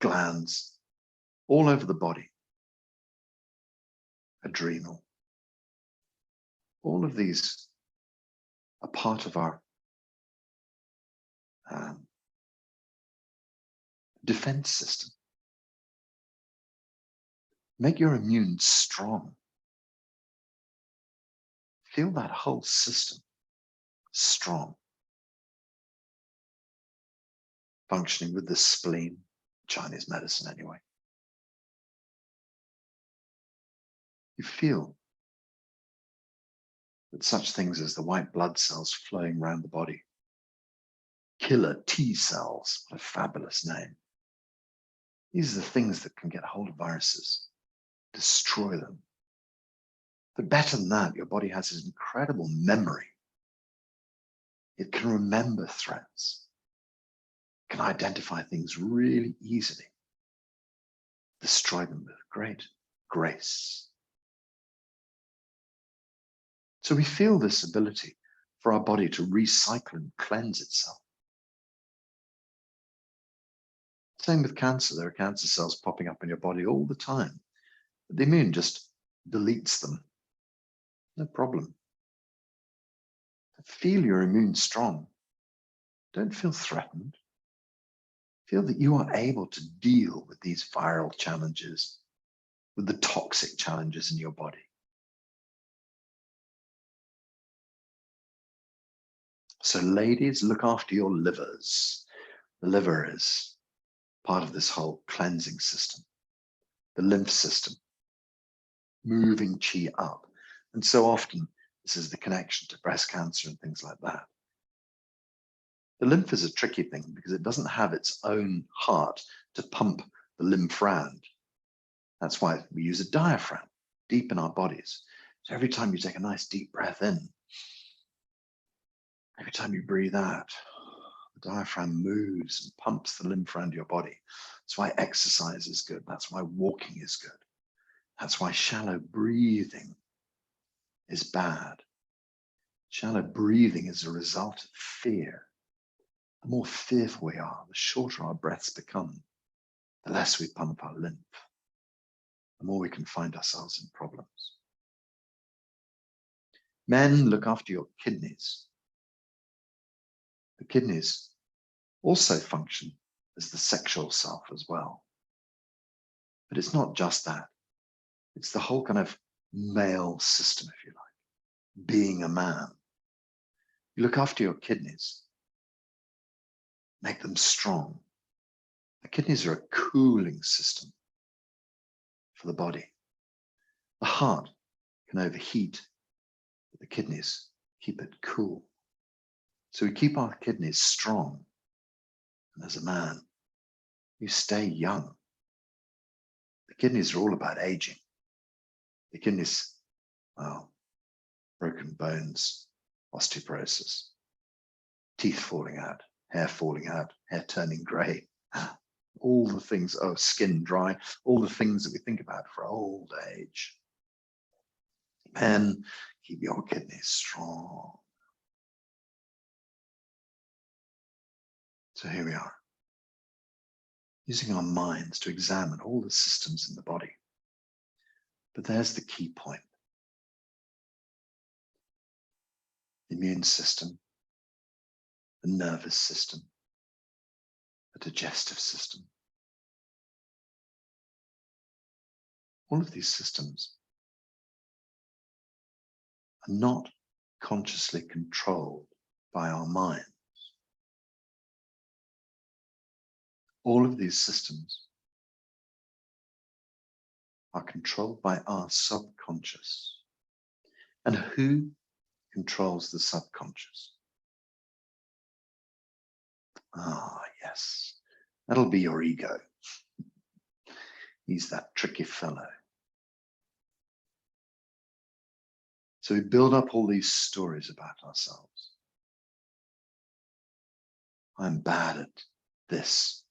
glands, all over the body. Adrenal. All of these are part of our defense system. Make your immune strong. Feel that whole system strong. Functioning with the spleen, Chinese medicine anyway. You feel that such things as the white blood cells flowing around the body, killer T cells, what a fabulous name. These are the things that can get hold of viruses, destroy them. But better than that, your body has this incredible memory. It can remember threats, can identify things really easily, destroy them with great grace. So we feel this ability for our body to recycle and cleanse itself. Same with cancer. There are cancer cells popping up in your body all the time. But the immune just deletes them. No problem. Feel your immune strong. Don't feel threatened. Feel that you are able to deal with these viral challenges, with the toxic challenges in your body. So ladies, look after your livers. The liver is part of this whole cleansing system. The lymph system, moving qi up. And so often This is the connection to breast cancer and things like that. The lymph is a tricky thing because it doesn't have its own heart to pump the lymph round. That's why we use a diaphragm deep in our bodies. So every time you take a nice deep breath in, every time you breathe out, the diaphragm moves and pumps the lymph around your body. That's why exercise is good. That's why walking is good. That's why shallow breathing is bad. Shallow breathing is a result of fear. The more fearful we are, the shorter our breaths become, the less we pump our lymph, the more we can find ourselves in problems. Men, look after your kidneys. The kidneys also function as the sexual self as well. But it's not just that. It's the whole kind of male system, if you like, being a man. You look after your kidneys, make them strong. The kidneys are a cooling system for the body. The heart can overheat, but the kidneys keep it cool. So we keep our kidneys strong. And as a man, you stay young. The kidneys are all about aging. The kidneys, well, broken bones, osteoporosis, teeth falling out, hair turning grey, all the things, skin dry, all the things that we think about for old age. Men, keep your kidneys strong. So here we are, using our minds to examine all the systems in the body. But there's the key point. The immune system, the nervous system, the digestive system. All of these systems are not consciously controlled by our mind. All of these systems are controlled by our subconscious. And who controls the subconscious? Ah, yes, that'll be your ego. He's that tricky fellow. So we build up all these stories about ourselves. I'm bad at this.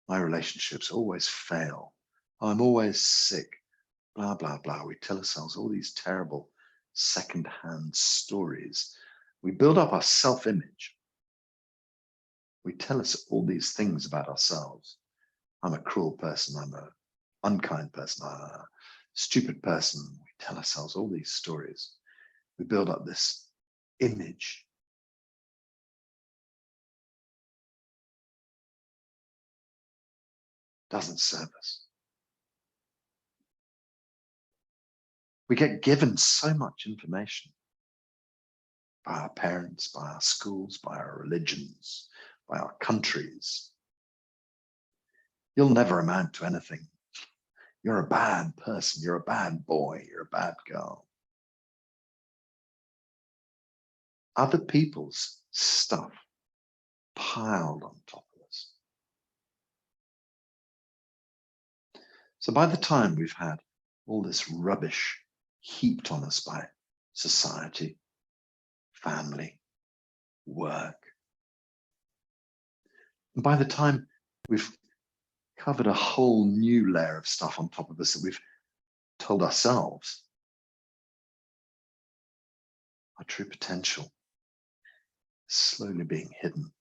My relationships always fail. I'm always sick. Blah, blah, blah. We tell ourselves all these terrible second-hand stories. We build up our self-image. We tell us all these things about ourselves. I'm a cruel person. I'm an unkind person. I'm a stupid person. We tell ourselves all these stories. We build up this image. Doesn't serve us. We get given so much information by our parents, by our schools, by our religions, by our countries. You'll never amount to anything. You're a bad person. You're a bad boy. You're a bad girl. Other people's stuff piled on top of us. So by the time we've had all this rubbish heaped on us by society, family, work, and by the time we've covered a whole new layer of stuff on top of us that we've told ourselves, our true potential is slowly being hidden.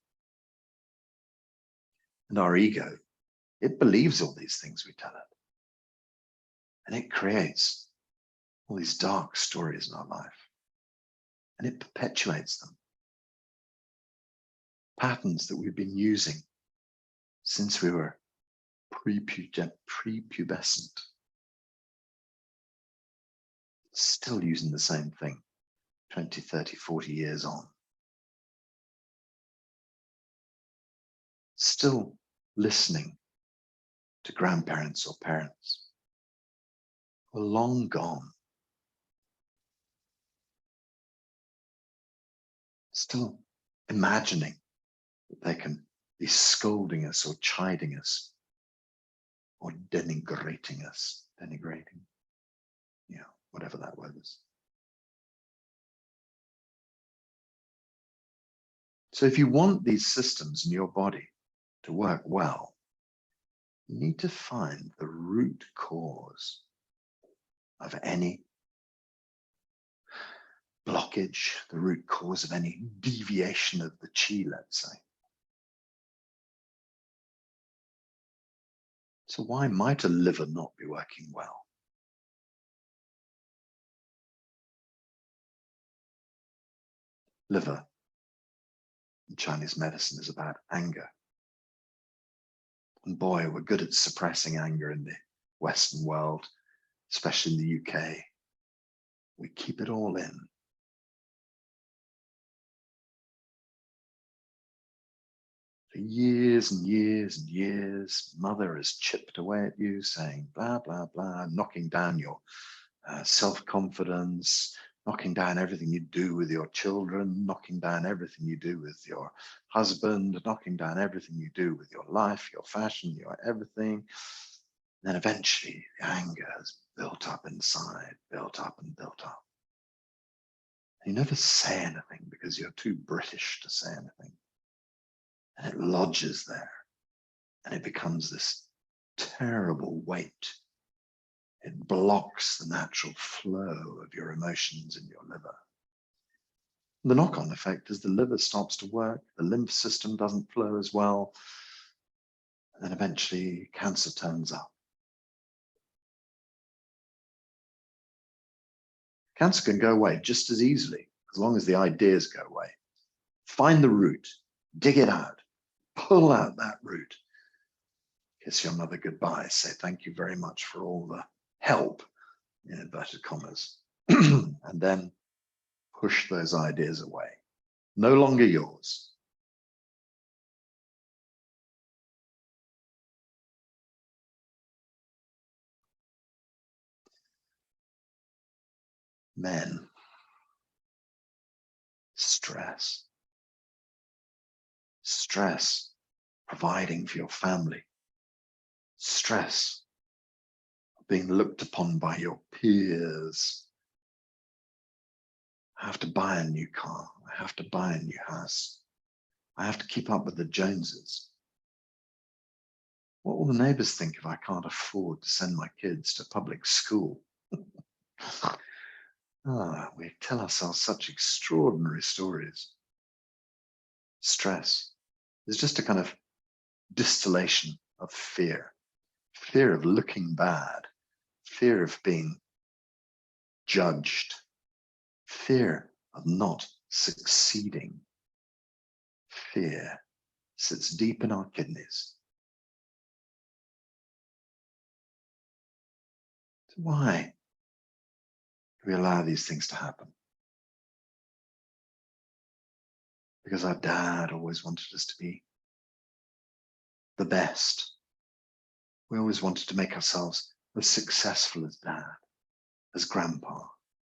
And our ego, it believes all these things we tell it. And it creates all these dark stories in our life. And it perpetuates them. Patterns that we've been using since we were prepubescent. Still using the same thing 20, 30, 40 years on. Still listening to grandparents or parents who are long gone. still imagining that they can be scolding us or chiding us or denigrating us, whatever that word is. So if you want these systems in your body to work well, you need to find the root cause of any blockage, the root cause of any deviation of the qi, let's say. So why might a liver not be working well? Liver in Chinese medicine is about anger. And boy, we're good at suppressing anger in the Western world, especially in the UK. We keep it all in. For years and years and years, mother has chipped away at you saying blah, blah, blah, knocking down your self-confidence, knocking down everything you do with your children, knocking down everything you do with your husband, knocking down everything you do with your life, your fashion, your everything. Then eventually the anger has built up inside, built up and built up. You never say anything because you're too British to say anything. And it lodges there and it becomes this terrible weight. It blocks the natural flow of your emotions in your liver. The knock-on effect is the liver stops to work, the lymph system doesn't flow as well, and then eventually cancer turns up. Cancer can go away just as easily as long as the ideas go away. Find the root, dig it out, pull out that root, kiss your mother goodbye, say thank you very much for all the help, in inverted commas, and then push those ideas away. No longer yours. Men, stress. Stress, providing for your family. Stress, being looked upon by your peers. I have to buy a new car. I have to buy a new house. I have to keep up with the Joneses. What will the neighbors think if I can't afford to send my kids to public school? We tell ourselves such extraordinary stories. Stress is just a kind of distillation of fear. Fear of looking bad, fear of being judged, fear of not succeeding. Fear sits deep in our kidneys. So why do we allow these things to happen? Because our dad always wanted us to be the best. We always wanted to make ourselves as successful as dad, as grandpa.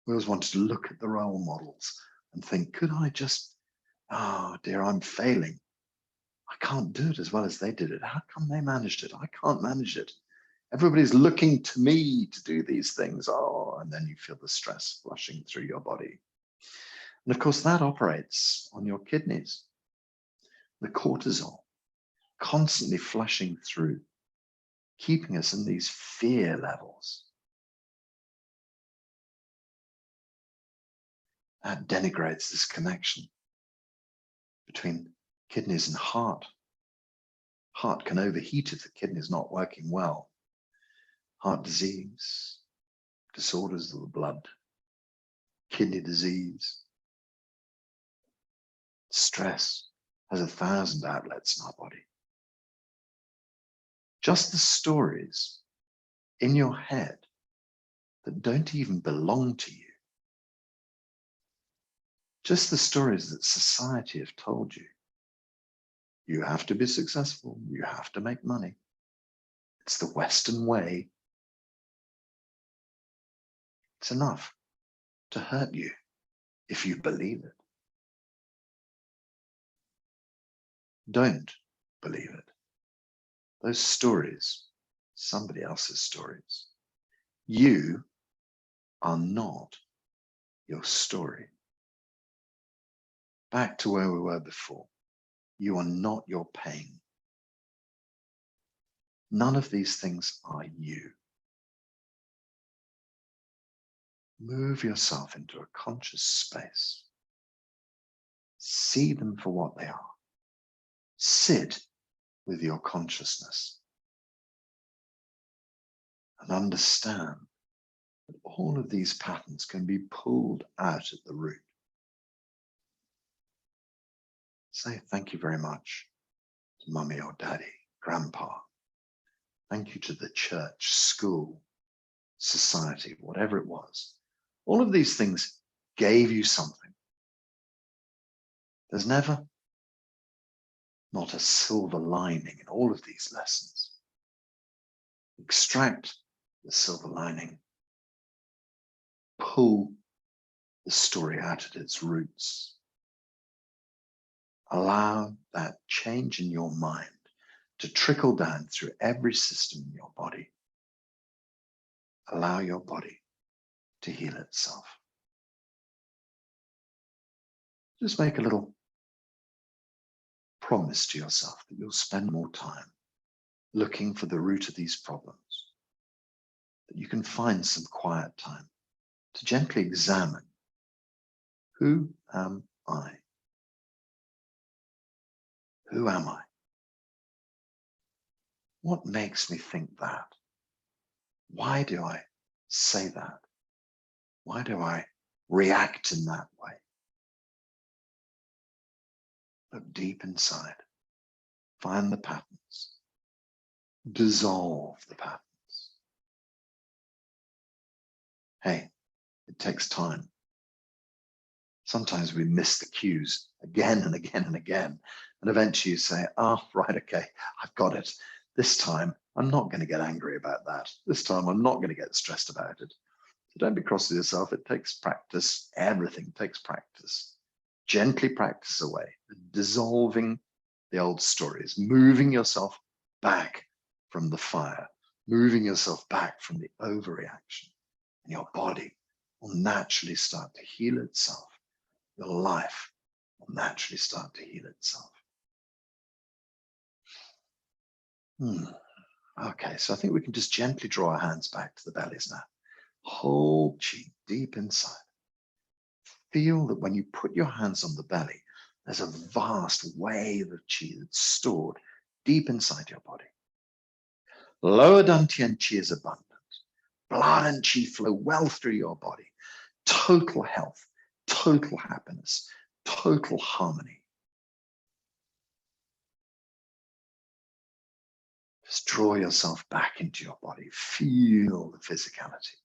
We always wanted to look at the role models and think, could I just, oh dear, I'm failing. I can't do it as well as they did it. How come they managed it? I can't manage it. Everybody's looking to me to do these things. Oh, and then you feel the stress flushing through your body. And of course, that operates on your kidneys. The cortisol constantly flushing through, keeping us in these fear levels. That denigrates this connection between kidneys and heart. Heart can overheat if the kidney is not working well. Heart disease, disorders of the blood, kidney disease, stress has 1,000 outlets in our body. Just the stories in your head that don't even belong to you. Just the stories that society have told you. You have to be successful. You have to make money. It's the Western way. It's enough to hurt you if you believe it. Don't believe it. Those stories, somebody else's stories. You are not your story. Back to where we were before. You are not your pain. None of these things are you. Move yourself into a conscious space. See them for what they are. Sit with your consciousness and understand that all of these patterns can be pulled out at the root. Say thank you very much to mummy or daddy, grandpa. Thank you to the church, school, society, whatever it was. All of these things gave you something. There's never not a silver lining in all of these lessons. Extract the silver lining. Pull the story out at its roots. Allow that change in your mind to trickle down through every system in your body. Allow your body to heal itself. Just make a little promise to yourself that you'll spend more time looking for the root of these problems, that you can find some quiet time to gently examine, who am I? Who am I? What makes me think that? Why do I say that? Why do I react in that way? Look deep inside. Find the patterns. Dissolve the patterns. Hey, it takes time. Sometimes we miss the cues again and again and again. And eventually you say, oh, right, okay, I've got it. This time, I'm not going to get angry about that. This time, I'm not going to get stressed about it. So don't be cross with yourself. It takes practice. Everything takes practice. Gently practice away, dissolving the old stories, moving yourself back from the fire, moving yourself back from the overreaction. And your body will naturally start to heal itself. Your life will naturally start to heal itself. Okay, so I think we can just gently draw our hands back to the bellies now. Hold chi deep inside. Feel that when you put your hands on the belly, there's a vast wave of chi that's stored deep inside your body. Lower dantian chi is abundant. Blood and chi flow well through your body. Total health, total happiness, total harmony. Just draw yourself back into your body. Feel the physicality.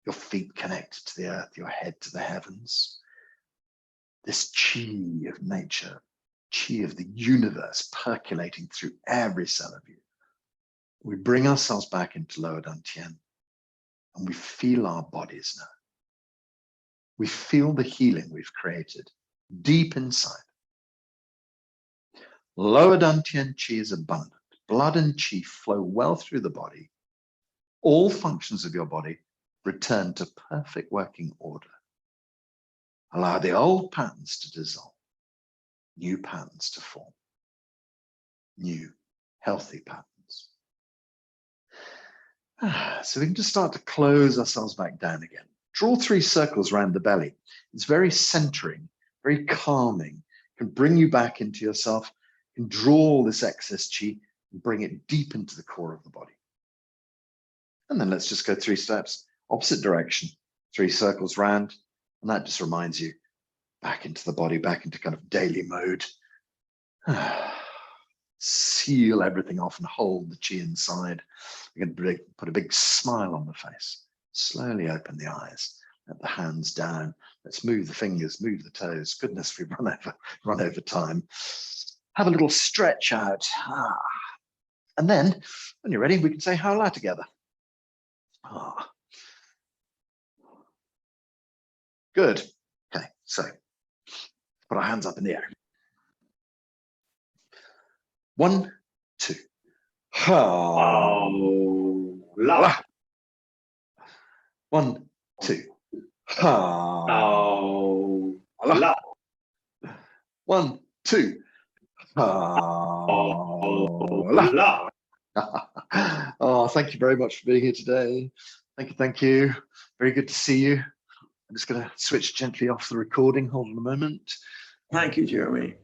Your feet connected to the earth, your head to the heavens. This chi of nature, chi of the universe percolating through every cell of you. We bring ourselves back into lower dantian and we feel our bodies now. We feel the healing we've created deep inside. Lower dantian chi is abundant. Blood and chi flow well through the body. All functions of your body return to perfect working order. Allow the old patterns to dissolve, new patterns to form, new healthy patterns. So we can just start to close ourselves back down again. Draw 3 circles around the belly. It's very centering, very calming, can bring you back into yourself, can draw all this excess chi and bring it deep into the core of the body. And then let's just go 3 steps, opposite direction, 3 circles round. And that just reminds you back into the body, back into kind of daily mode. Seal everything off and hold the chi inside. You're going to put a big smile on the face. Slowly open the eyes. Let the hands down. Let's move the fingers, move the toes. Goodness, we've run over time. Have a little stretch out. And then, when you're ready, we can say howla together. Good. Okay, so put our hands up in the air. 1, 2. Ha. La. 1, 2. Ha. La. 1, 2. La. La. Oh, thank you very much for being here today. Thank you, thank you. Very good to see you. I'm just going to switch gently off the recording. Hold on a moment. Thank you, Jeremy.